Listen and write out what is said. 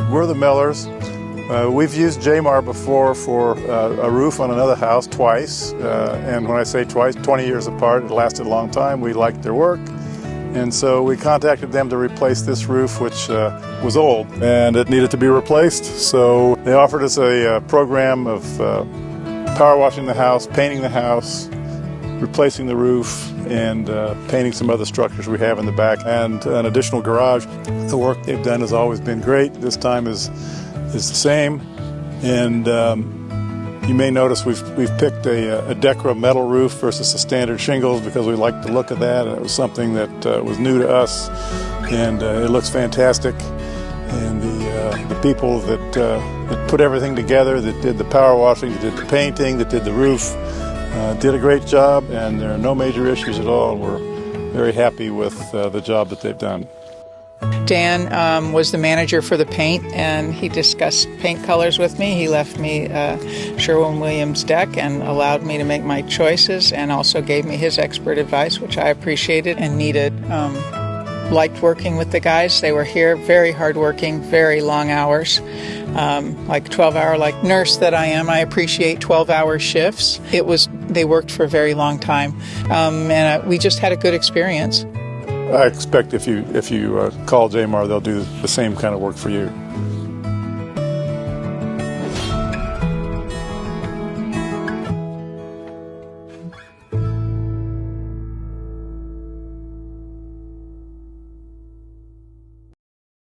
We're the Millers. We've used Jmar before for a roof on another house twice, and when I say twice, 20 years apart, it lasted a long time. We liked their work, and so we contacted them to replace this roof, which was old, and it needed to be replaced. So they offered us a program of power washing the house, painting the house, replacing the roof, and painting some other structures we have in the back, and an additional garage. The work they've done has always been great. This time is the same, and you may notice we've picked a Decra metal roof versus the standard shingles because we like the look of that, and it was something that was new to us, and it looks fantastic. And the people that put everything together, that did the power washing, that did the painting, that did the roof, did a great job, and there are no major issues at all. We're very happy with the job that they've done. Dan was the manager for the paint, and he discussed paint colors with me. He left me Sherwin-Williams deck and allowed me to make my choices, and also gave me his expert advice, which I appreciated and needed. Liked working with the guys. They were here, very hardworking, very long hours. Like 12-hour, like nurse that I am, I appreciate 12-hour shifts. They worked for a very long time, and we just had a good experience. I expect if you call Jmar, they'll do the same kind of work for you.